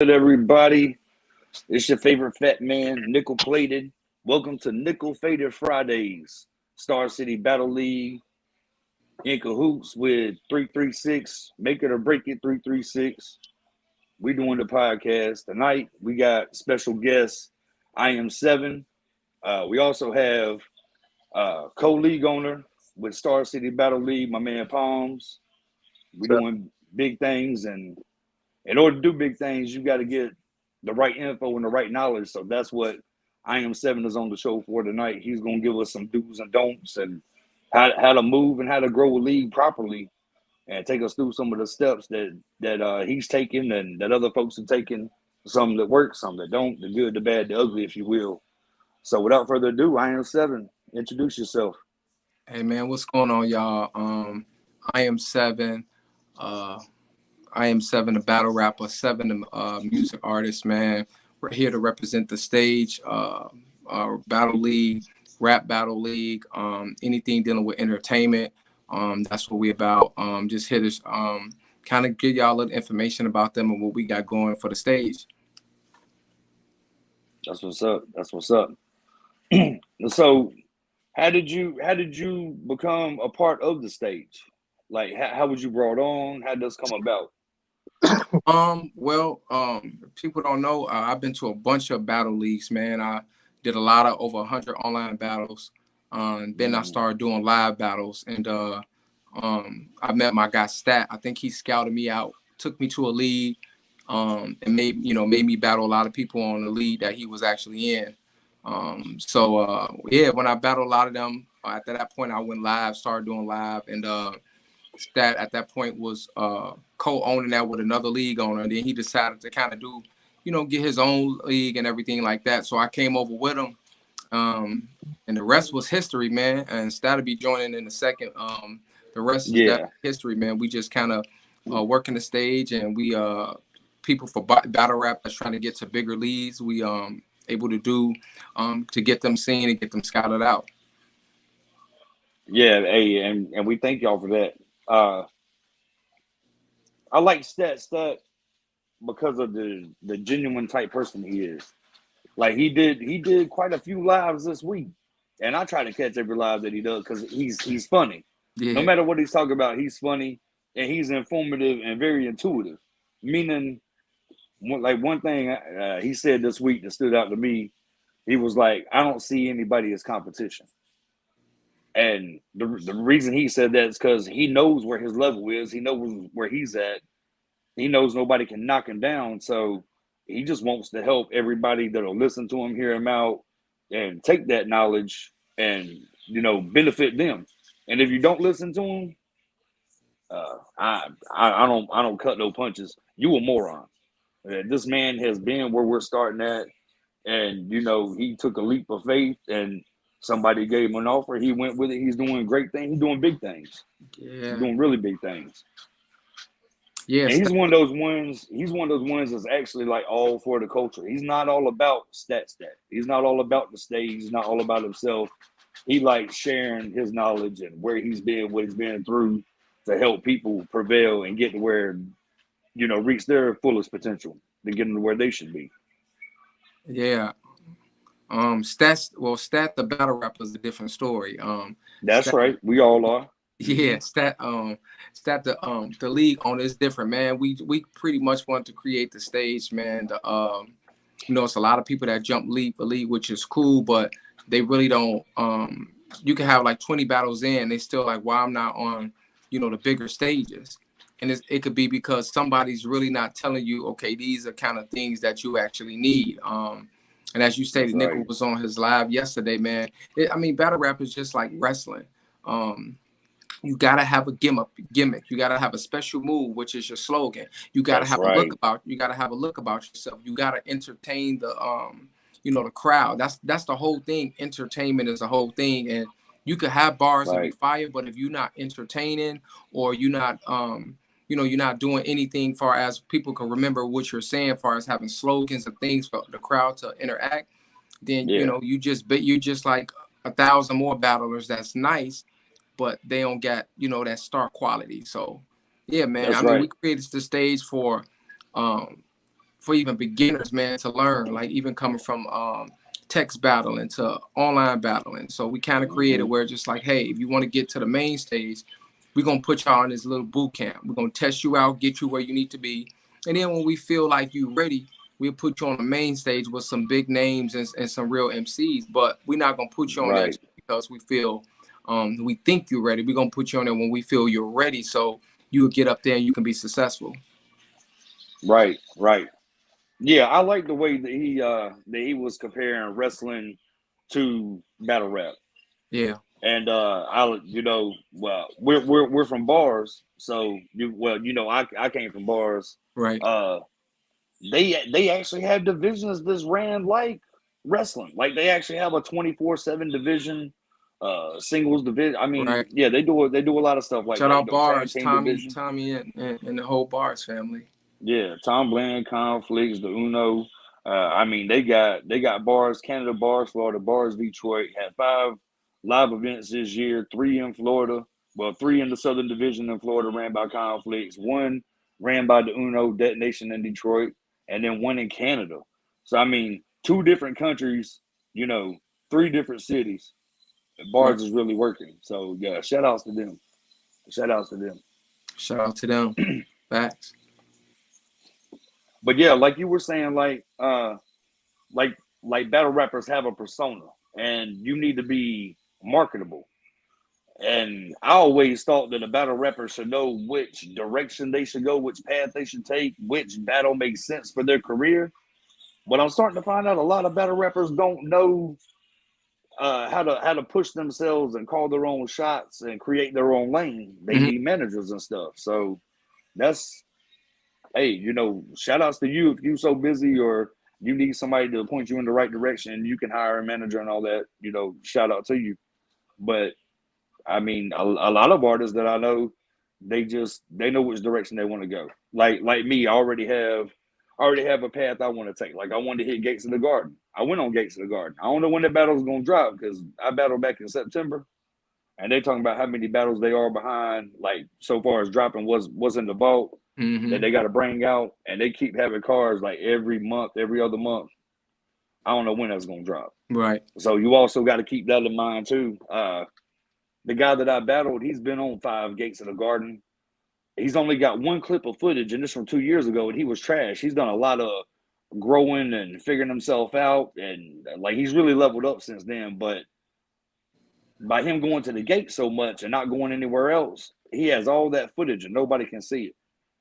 Good, everybody? It's your favorite fat man, Nickel Plated. Welcome to Nickel Faded Fridays, Star City Battle League, in cahoots with 336, Make It or Break It 336. We doing the podcast. Tonight, we got special guests, I Am 7. We also have co-league owner with Star City Battle League, my man Palms. We doing big things, and in order to do big things, you got to get the right info and the right knowledge. So that's what I Am 7 is on the show for tonight. He's going to give us some do's and don'ts and how to move and how to grow a league properly, and take us through some of the steps that he's taken and that other folks have taken. Some that work, some that don't, the good, the bad, the ugly, if you will. So without further ado, I Am 7. Introduce yourself. Hey man, what's going on, y'all? I am seven. I am seven, a battle rapper, seven, music artist. Man, we're here to represent the stage, battle league, rap battle league, anything dealing with entertainment. That's what we about. Just here to kind of give y'all a little information about them and what we got going for the stage. That's what's up. That's what's up. So how did you become a part of the stage? Like how was you brought on? How did this come about? People don't know. I've been to a bunch of battle leagues, man. I did a lot of over 100 online battles. Then I Mm-hmm. started doing live battles, and I met my guy Stat. I think he scouted me out, took me to a league, and made me battle a lot of people on the league that he was actually in. When I battled a lot of them, at that point I went live, started doing live, and Stat at that point was co-owning that with another league owner. And then he decided to kind of do, get his own league and everything like that. So I came over with him, um, and the rest was history, man. And Stat will be joining in a second. The rest is that Yeah. history, man. We just kind of working the stage, and we people for battle rap that's trying to get to bigger leagues. We able to do to get them seen and get them scouted out. Yeah, hey, and we thank y'all for that. Uh I like Stat because of the genuine type person he is. Like he did quite a few lives this week. And I try to catch every live that he does because he's funny. No Yeah, matter what he's talking about, he's funny and he's informative and very intuitive. Meaning, one thing he said this week that stood out to me, he was like, "I don't see anybody as competition." And the reason he said that is because he knows where his level is. He knows where he's at. He knows nobody can knock him down. So he just wants to help everybody that'll listen to him, hear him out, and take that knowledge and benefit them. And if you don't listen to him, I don't cut no punches. You a moron. This man has been where we're starting at, and he took a leap of faith, and somebody gave him an offer. He went with it. He's doing great things. He's doing big things. He's yeah, doing really big things. yeah. And he's one of those ones. He's one of those ones that's actually like all for the culture. He's not all about stat. He's not all about the stage. He's not all about himself. He likes sharing his knowledge and where he's been, what he's been through, to help people prevail and get to where reach their fullest potential to get them to where they should be. Yeah. Stat the battle rapper is a different story. That's Stat, right. We all are. Mm-hmm. yeah, Stat the league on is different, man. We pretty much want to create the stage, man. It's a lot of people that jump league for league, which is cool, but they really don't. You can have like 20 battles in, they still like, why I'm not on, the bigger stages. And it could be because somebody's really not telling you, okay, these are kind of things that you actually need. And as you That's stated, right. Nickel was on his live yesterday, man. Battle rap is just like wrestling. Um, you gotta have a gimmick. You gotta have a special move, which is your slogan. You gotta That's have a look right. about. You gotta have a look about yourself. You gotta entertain the crowd. That's the whole thing. Entertainment is the whole thing, and you could have bars and be Right. fire, but if you're not entertaining or you're not you're not doing anything far as people can remember what you're saying, far as having slogans and things for the crowd to interact, then Yeah. you just like a thousand more battlers that's nice, but they don't get that star quality. So yeah, man. That's right. We created the stage for um for even beginners, man, to learn, like even coming from text battling to online battling. So we kind of created Mm-hmm. where just like, hey, if you want to get to the main stage, we're gonna put y'all in this little boot camp. We're gonna test you out, get you where you need to be. And then when we feel like you ready, we'll put you on the main stage with some big names and some real MCs. But we're not gonna put you on there Right, just because we feel we think you're ready. We're gonna put you on there when we feel you're ready. So you will get up there and you can be successful. right, right. Yeah, I like the way that he was comparing wrestling to battle rap. Yeah, And well, we're from bars, so I came from bars. right, Uh, they actually have divisions that's ran like wrestling. Like they actually have a 24/7 division, singles division. I mean, right. yeah, they do a lot of stuff like Shout that. out Tag Bars, team Tommy, division. Tommy, and the whole Bars family. Yeah, Tom Bland, Conflicts, the Uno. I mean, they got bars, Canada bars, Florida bars, Detroit had 5 live events this year, 3 in Florida. Well, 3 in the Southern Division in Florida ran by Conflicts, 1 ran by the Uno Detonation in Detroit, and then 1 in Canada. So I mean, 2 different countries, you know, 3 different cities. Right. Bars is really working. So yeah, shout outs to them. Shout outs to them. Shout out to them. Facts. But yeah, like you were saying, like like battle rappers have a persona and you need to be marketable. And I always thought that a battle rapper should know which direction they should go, which path they should take, which battle makes sense for their career. But I'm starting to find out a lot of battle rappers don't know how to push themselves and call their own shots and create their own lane. They Hmm. need managers and stuff. So that's hey, shout outs to you if you're so busy or you need somebody to point you in the right direction. You can hire a manager and all that. Shout out to you. But I mean, a lot of artists that I know, they know which direction they want to go. Like me, I already have a path I want to take. Like I wanted to hit Gates of the Garden. I went on Gates of the Garden. I don't know when that battle's gonna drop because I battled back in September, and they talking about how many battles they are behind. Like so far as dropping was in the vault that Hmm. they got to bring out, and they keep having cars like every month, every other month. I don't know when that's gonna drop. Right. So you also got to keep that in mind too. The guy that I battled, he's been on 5 Gates of the Garden. He's only got one clip of footage, and this from 2 years ago, and he was trash. He's done a lot of growing and figuring himself out, and like he's really leveled up since then. But by him going to the gate so much and not going anywhere else, he has all that footage and nobody can see it.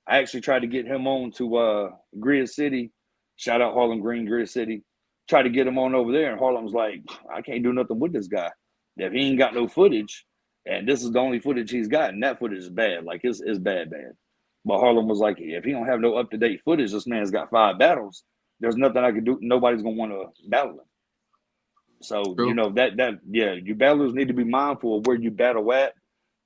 I actually tried to get him on to Grid City. Shout out Harlem Green, Grid City. Tried to get him on over there, and Harlem's like, I can't do nothing with this guy. If he ain't got no footage, and this is the only footage he's got, and that footage is bad. Like it's bad, bad. But Harlem was like, if he don't have no up to date footage, this man's got 5 battles. There's nothing I can do. Nobody's gonna want to battle him. So True. that yeah, you battlers need to be mindful of where you battle at,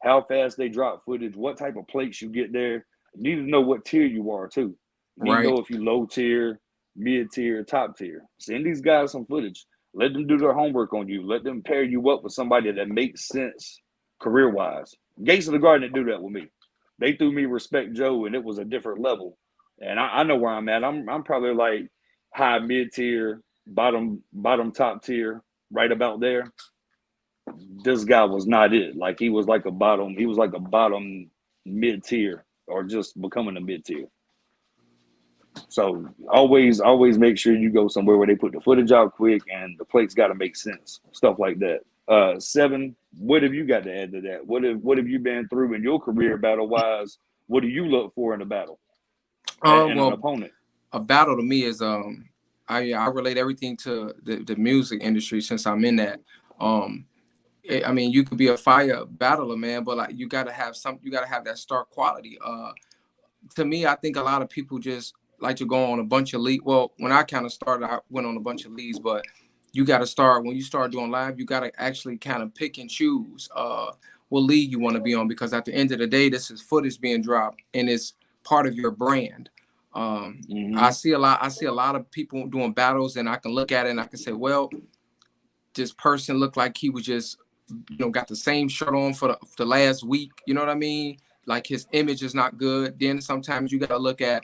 how fast they drop footage, what type of plates you get there. You need to know what tier you are too. You need to Right. know if you low tier, mid tier, top tier. Send these guys some footage. Let them do their homework on you. Let them pair you up with somebody that makes sense career wise. Gates of the Garden didn't do that with me. They threw me Respect Joe, and it was a different level. And I know where I'm at. I'm probably like high mid tier, bottom top tier, right about there. This guy was not it. Like he was like a bottom mid tier or just becoming a mid tier. So always make sure you go somewhere where they put the footage out quick and the plate's got to make sense. Stuff like that. Seven. What have you got to add to that? What have you been through in your career battle wise? What do you look for in a battle and an Well, opponent? a battle to me is I relate everything to the music industry since I'm in that. Um, I mean, you could be a fire battler, man, but like you gotta have that star quality. To me, I think a lot of people just like to go on a bunch of leads. Well, when I kind of started, I went on a bunch of leads, but you got to start when you start doing live. You got to actually kind of pick and choose what league you want to be on because at the end of the day, this is footage being dropped and it's part of your brand. I Mm-hmm. see a lot. I see a lot of people doing battles, and I can look at it and I can say, well, this person looked like he was just got the same shirt on for the last week. You know what I mean? Like his image is not good. Then sometimes you got to look at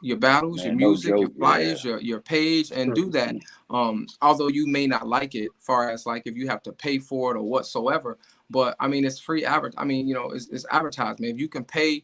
your battles, your Man, no music, your joke. Yeah. flyers, your page, and do that. Although you may not like it, far as like if you have to pay for it or whatsoever. But I mean, it's free I mean, you know, it's advertisement. If you can pay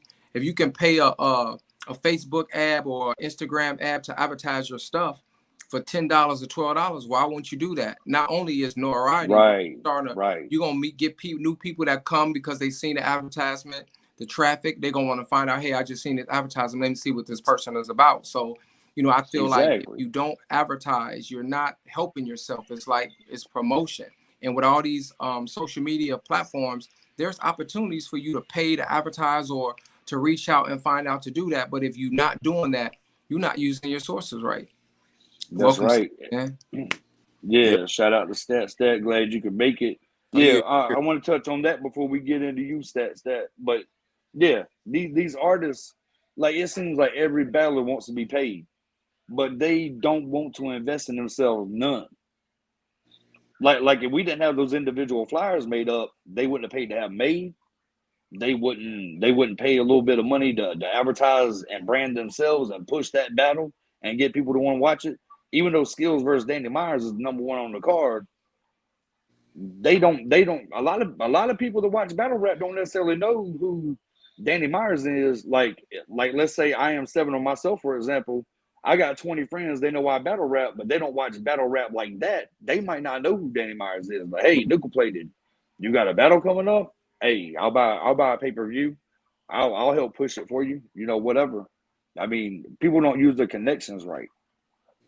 a Facebook ad or Instagram ad to advertise your stuff for $10 or $12, why won't you do that? Not only is notoriety, but Right. Right. you're gonna get new people that come because they seen the advertisement, the traffic. They're gonna want to find out, hey, I just seen this advertisement. Let me see what this person is about. So, you know, I feel like if Exactly. you don't advertise, you're not helping yourself. It's like it's promotion. And with all these social media platforms, there's opportunities for you to pay to advertise or to reach out and find out to do that. But if you're not doing that, you're not using your sources right. That's Welcome, right. man. Yeah. Yeah. Shout out to Stat. Glad you could make it. Oh Yeah. yeah. I want to touch on that before we get into you, Stat. But yeah, these artists, like it seems like every battler wants to be paid, but they don't want to invest in themselves none. Like if we didn't have those individual flyers made up, they wouldn't have paid to have made. They wouldn't pay a little bit of money to advertise and brand themselves and push that battle and get people to want to watch it. Even though Skills versus Danny Myers is number one on the card, they don't a lot of people that watch battle rap don't necessarily know who Danny Myers is. Like let's say I am seven on myself, for example. I got 20 friends, they know I battle rap, but they don't watch battle rap like that. They might not know who Danny Myers is. But hey, nickel plated, you got a battle coming up? Hey, I'll buy a pay-per-view. I'll help push it for you, whatever. I mean, people don't use the connections right.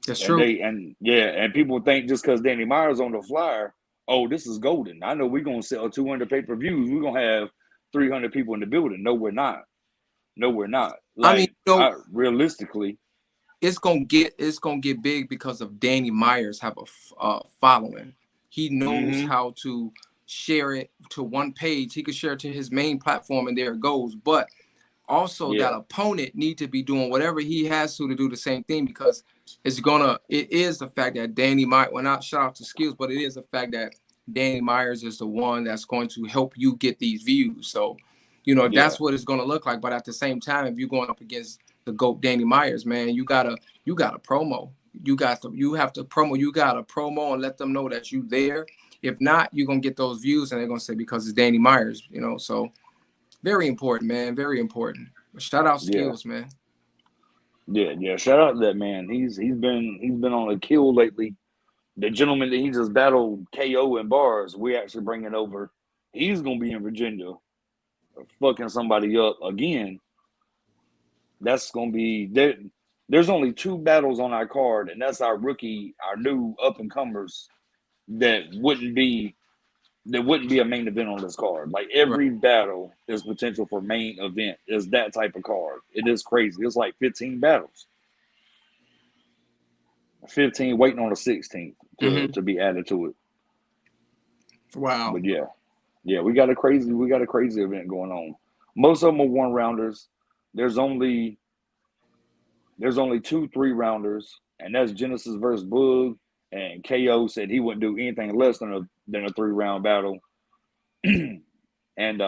That's And true. people think just because Danny Myers on the flyer, oh, this is golden. I know we're gonna sell 200 pay-per-views. We're gonna have 300 people in the building. No, we're not. No, we're not. I mean, Like, realistically, it's gonna get big because of Danny Myers have a following. He knows mm-hmm. how to share it to one page. He could share it to his main platform, and there it goes. But also, that Yeah, opponent need to be doing whatever he has to do the same thing, because it is the fact that Danny Myers, well, not shout out to Skills, but it is the fact that Danny Myers is the one that's going to help you get these views. So, you know, yeah, that's what it's going to look like. But at the same time, if you're going up against the GOAT Danny Myers, man, you gotta promo. You have to promo. You gotta promo and let them know that you there. If not, you're gonna get those views, and they're gonna say because it's Danny Myers, you know. So very important, man. Very important. Shout out yeah, Skills, man. yeah. Shout out to that man. He's been on a kill lately. The gentleman that he just battled KO in bars, we actually bringing over. He's gonna be in Virginia, fucking somebody up again. That's gonna be there. There's only two battles on our card, and that's our new up and comers that wouldn't be a main event on this card. Like Right. every battle is potential for main event. Is that type of card? It is crazy. It's like 15 battles, 15 waiting on the 16th to Mm-hmm. to be added to it. Wow. But yeah, we got a crazy event going on. Most of them are one rounders. There's only There's only two 3 rounders, and that's Genesis versus Boog. And KO said he wouldn't do anything less than a 3-round battle. And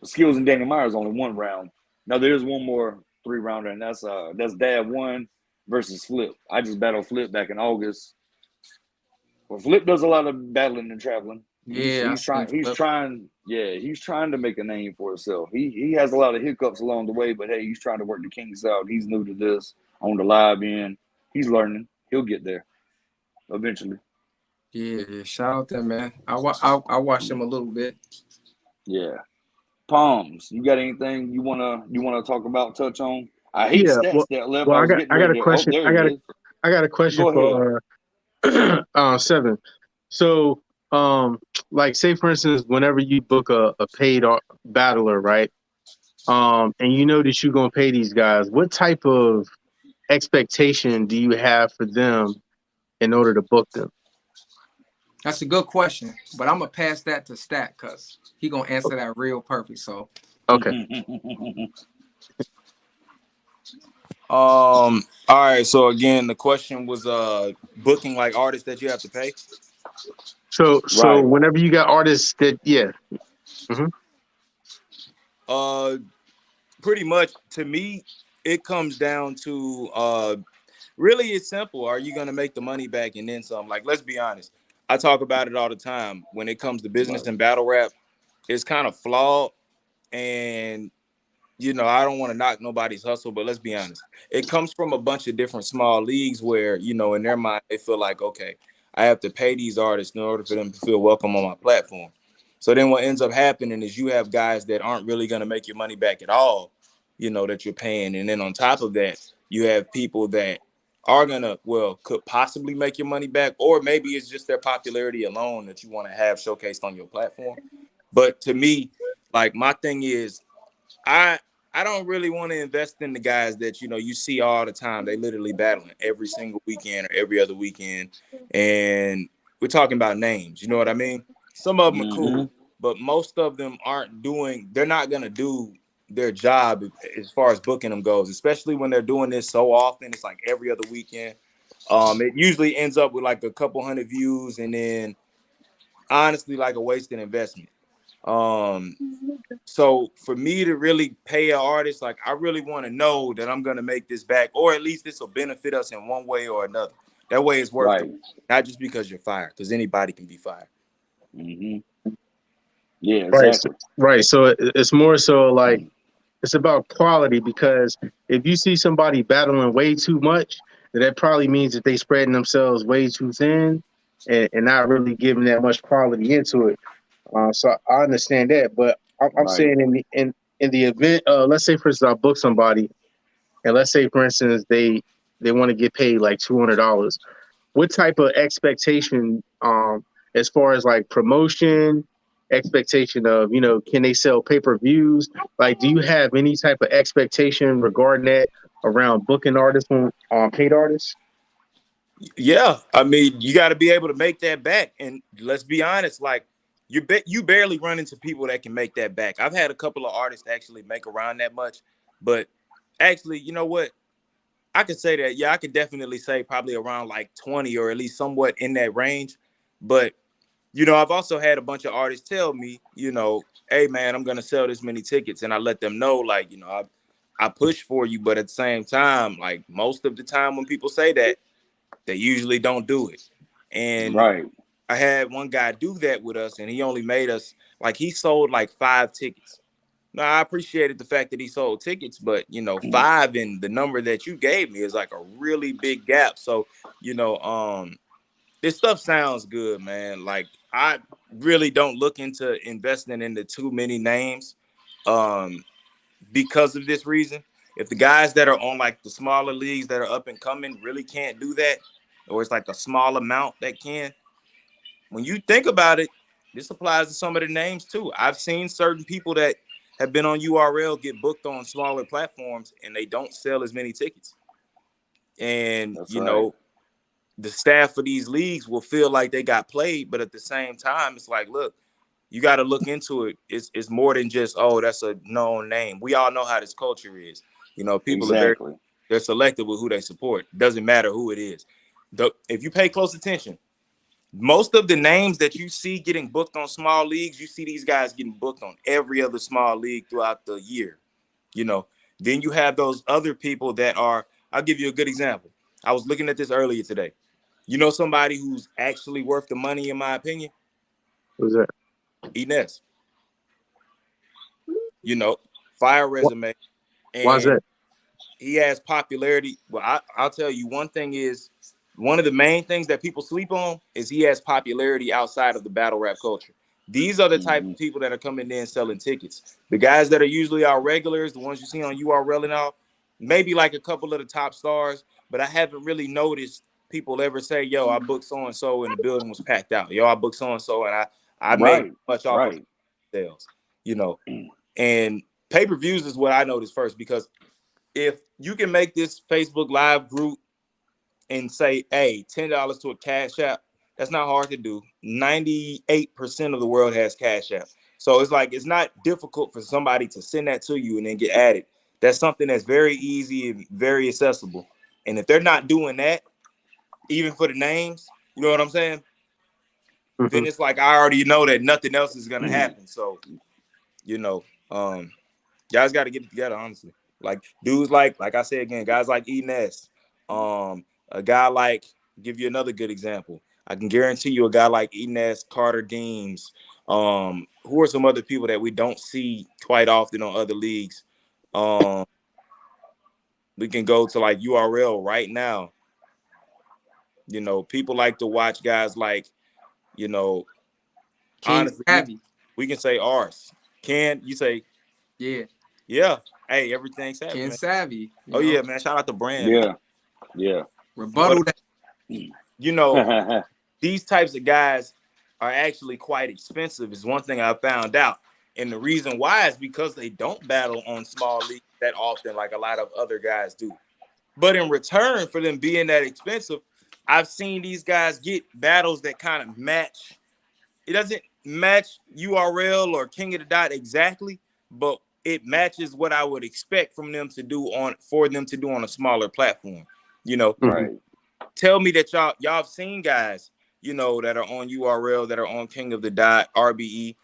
Skills and Danny Myers only 1 round. Now there's one more 3-rounder, and that's Dad One versus Flip. I just battled Flip back in August. Well, Flip does a lot of battling and traveling. He's Yeah, I he's seen trying he's Flip. trying yeah, he's trying to make a name for himself. He has a lot of hiccups along the way, but hey, he's trying to work the kinks out. He's new to this on the live end. He's learning. He'll get there eventually. Yeah, shout out them, man. I watched them a little bit. Yeah. Palms. You got anything you wanna talk about, touch on? I hate Yeah, stats that left. well, I I was got getting I got ready a to question. there he is. I got a question Go ahead. for Seven. So, like, say for instance, whenever you book a paid battler, right? And you know that you're gonna pay these guys, what type of expectation do you have for them in order to book them? That's a good question, but I'm gonna pass that to Stat because he gonna answer that real perfect. So Okay. All right. So again, the question was booking like artists that you have to pay. So Right. whenever you got artists that, yeah. hmm Uh, Pretty much to me, it comes down to really it's simple. Are you gonna make the money back and then some? Like, let's be honest. I talk about it all the time. When it comes to business Right. and battle rap, it's kind of flawed. And I don't want to knock nobody's hustle, but let's be honest. It comes from a bunch of different small leagues where, in their mind, they feel like, okay, I have to pay these artists in order for them to feel welcome on my platform. So then what ends up happening is you have guys that aren't really going to make your money back at all, that you're paying. And then on top of that, you have people that are going to, well, could possibly make your money back, or maybe it's just their popularity alone that you want to have showcased on your platform. But to me, like, my thing is, I I don't really want to invest in the guys that you see all the time. They literally battling every single weekend or every other weekend, and we're talking about names. You know what I mean? Some of them are Mm-hmm. cool, but most of them aren't doing. They're not gonna do their job as far as booking them goes, especially when they're doing this so often. It's like every other weekend. It usually ends up with like a couple hundred views, and then honestly, like a wasted investment. Um, so for me to really pay an artist, like I really want to know that I'm gonna make this back, or at least this will benefit us in one way or another. That way it's worth the, Right. not just because you're fired, because anybody can be fired. Mm-hmm. Yeah, Right. So, exactly. right. So it's more so like it's about quality, because if you see somebody battling way too much, then that probably means that they spreading themselves way too thin, and not really giving that much quality into it. So I understand that, but I'm Right. saying in the event, let's say for instance I book somebody, and let's say for instance they want to get paid like $200. What type of expectation, as far as like promotion, expectation of, can they sell pay-per-views? Like, do you have any type of expectation regarding that around booking artists on paid artists? Yeah, I mean, you got to be able to make that back, and let's be honest, like you barely run into people that can make that back. I've had a couple of artists actually make around that much, but actually, you know what? I could say that, yeah, I could definitely say probably around like 20 or at least somewhat in that range. But, I've also had a bunch of artists tell me, hey man, I'm gonna sell this many tickets. And I let them know, like, I push for you, but at the same time, like most of the time when people say that, they usually don't do it. And Right. I had one guy do that with us, and he only made us like he sold like 5 tickets. No, I appreciated the fact that he sold tickets, but five in the number that you gave me is like a really big gap. So, you know, um, this stuff sounds good, man. Like I really don't look into investing into too many names, um, because of this reason. If the guys that are on like the smaller leagues that are up and coming really can't do that, or it's like a small amount that can, when you think about it, this applies to some of the names too. I've seen certain people that have been on URL get booked on smaller platforms and they don't sell as many tickets. And, That's right. the staff of these leagues will feel like they got played, but at the same time, it's like, look, you got to look into it. It's more than just, oh, that's a known name. We all know how this culture is. People are Exactly. they're selective with who they support. Doesn't matter who it is. If you pay close attention, most of the names that you see getting booked on small leagues, you see these guys getting booked on every other small league throughout the year. You know, then you have those other people that are, I'll give you a good example. I was looking at this earlier today. Somebody who's actually worth the money, in my opinion, Was that Ines, fire resume. why is And that? he has popularity. Well, I'll tell you one thing is one of the main things that people sleep on is he has popularity outside of the battle rap culture. These are the type Mm-hmm. of people that are coming in selling tickets. The guys that are usually our regulars, the ones you see on URL and all, maybe like a couple of the top stars, but I haven't really noticed people ever say, yo, I booked so and so and the building was packed out. Yo, I booked so and so and I made Right. much off of Right. sales, you know. And pay-per-views is what I noticed first, because if you can make this Facebook Live group and say, hey, $10 to a Cash App, that's not hard to do. 98% of the world has Cash App. So it's like it's not difficult for somebody to send that to you and then get added. That's something that's very easy and very accessible. And if they're not doing that, even for the names, you know what I'm saying? Hmm. Then it's like I already know that nothing else is gonna happen. So, you know, um, guys got to get it together, honestly. Like dudes like I said again, guys like Enes, a guy like, give you another good example. I can guarantee you a guy like Enes, Carter Deems, who are some other people that we don't see quite often on other leagues. We can go to like URL right now. You know, people like to watch guys like, you know, King honestly, Savvy. we can say ours. Ken, you say, Yeah. yeah. Hey, everything's savvy, Ken man. Savvy. Oh yeah, man. Shout out to Brand, man. Yeah, yeah. But Rebuttal that. you know, these types of guys are actually quite expensive, is one thing I found out. And the reason why is because they don't battle on small leagues that often, like a lot of other guys do. But in return for them being that expensive, I've seen these guys get battles that kind of match. It doesn't match URL or King of the Dot exactly, but it matches what I would expect from them to do on a smaller platform. You know, Right. tell me that y'all have seen guys, you know, that are on URL, that are on King of the Dot, RBE.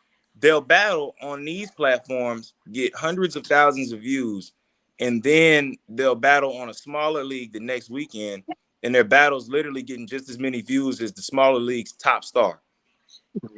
They'll battle on these platforms, get hundreds of thousands of views, and then they'll battle on a smaller league the next weekend, and their battles literally getting just as many views as the smaller league's top star,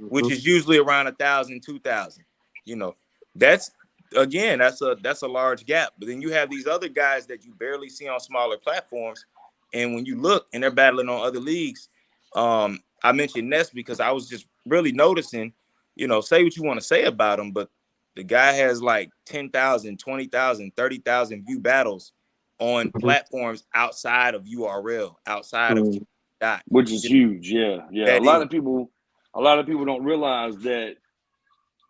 which is usually around 1,000, 2,000. You know, that's again, that's a large gap. But then you have these other guys that you barely see on smaller platforms, and when you look and they're battling on other leagues, I mentioned Ness because I was just really noticing, you know, say what you want to say about him, but the guy has like 10,000, 20,000, 30,000 view battles on platforms outside of URL, outside of Dot. Which is huge. Yeah, yeah. That is A lot of people don't realize that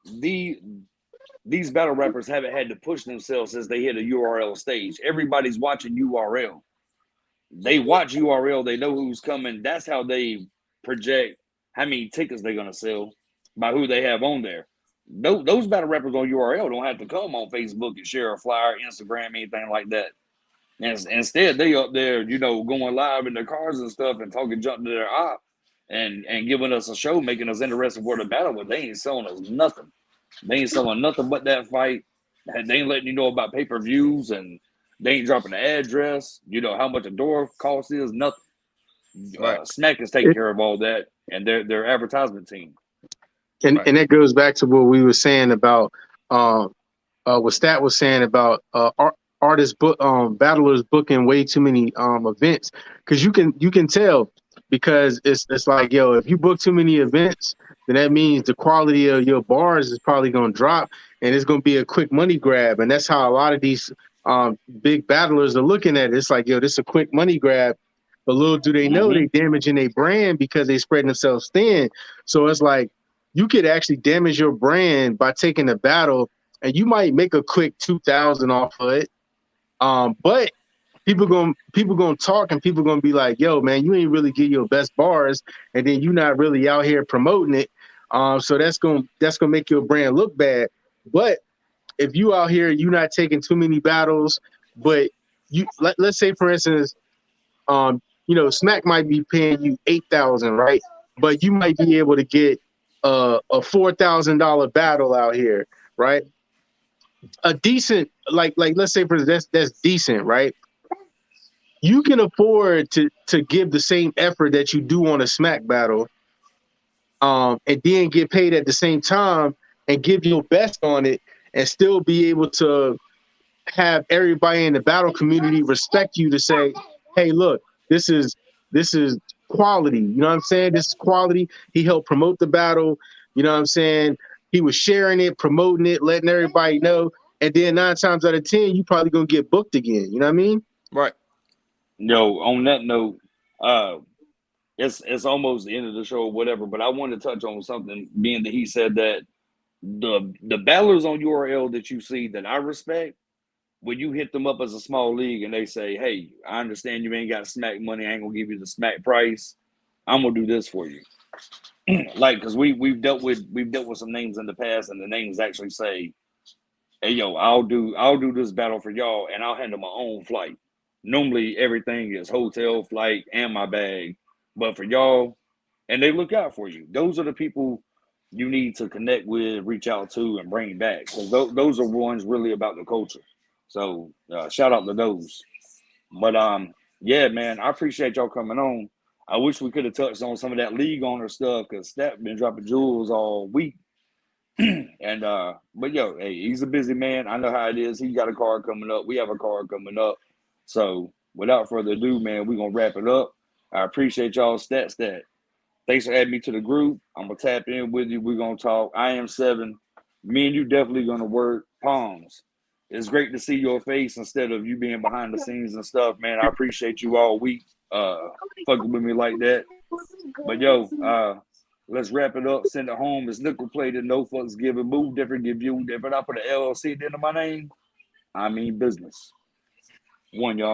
these battle rappers haven't had to push themselves since they hit a URL stage. Everybody's watching URL. They watch URL. They know who's coming. That's how they project how many tickets they're gonna sell by who they have on there. Those battle rappers on URL don't have to come on Facebook and share a flyer, Instagram, anything like that. And instead, they up there, you know, going live in their cars and stuff and talking junk to their op and giving us a show, making us interested for the battle. But they ain't selling us nothing. They ain't selling nothing but that fight. And they ain't letting you know about pay-per-views, and they ain't dropping the address, you know, how much a door cost is, nothing. right, Smack is taking care of all that, and their advertisement team. right. And that goes back to what we were saying about what Stat was saying about artists book battlers booking way too many events, because you can tell, because it's like, yo, if you book too many events, then that means the quality of your bars is probably going to drop, and it's going to be a quick money grab. And that's how a lot of these big battlers are looking at it. It's like, yo, this is a quick money grab, but little do they know they damaging their brand because they spreading themselves thin. So it's like, you could actually damage your brand by taking a battle, and you might make a quick 2,000 off of it. But people gonna talk, and people gonna be like, "Yo, man, you ain't really get your best bars, and then you not really out here promoting it." So that's gonna make your brand look bad. But if you out here, you not taking too many battles, but let's say, for instance, you know, Smack might be paying you 8,000, right? But you might be able to get a $4,000 battle out here, right? A decent, like let's say, for instance, that's decent, right? You can afford to give the same effort that you do on a Smack battle, and then get paid at the same time and give your best on it, and still be able to have everybody in the battle community respect you, to say, hey, look, this is quality. You know what I'm saying? This is quality. He helped promote the battle. You know what I'm saying? He was sharing it, promoting it, letting everybody know. And then 9 times out of 10, you probably gonna get booked again. You know what I mean? Right. Yo, on that note, it's almost the end of the show or whatever, but I want to touch on something, being that he said that the battlers on URL that you see that I respect, when you hit them up as a small league and they say, "Hey, I understand you ain't got Smack money. I ain't gonna give you the Smack price. I'm gonna do this for you." Like, because we've dealt with some names in the past, and the names actually say, "Hey, yo, I'll do this battle for y'all, and I'll handle my own flight." Normally, everything is hotel, flight, and my bag, but for y'all, and they look out for you. Those are the people you need to connect with, reach out to, and bring back, because those are ones really about the culture. So shout out to those. But yeah, man, I appreciate y'all coming on. I wish we could have touched on some of that league owner stuff because Stat been dropping jewels all week. And but yo, hey, he's a busy man. I know how it is. He got a card coming up. We have a card coming up. So without further ado, man, we're gonna wrap it up. I appreciate y'all, Stat. Thanks for adding me to the group. I'm gonna tap in with you. We're gonna talk. I am 7. Me and you definitely gonna work palms. It's great to see your face instead of you being behind the scenes and stuff, man. I appreciate you all week, fucking with me like that. But yo, let's wrap it up. Send it home. It's nickel plated, no fucks given. Move different, give you different. I put an LLC at the end of my name. I mean business. One, y'all.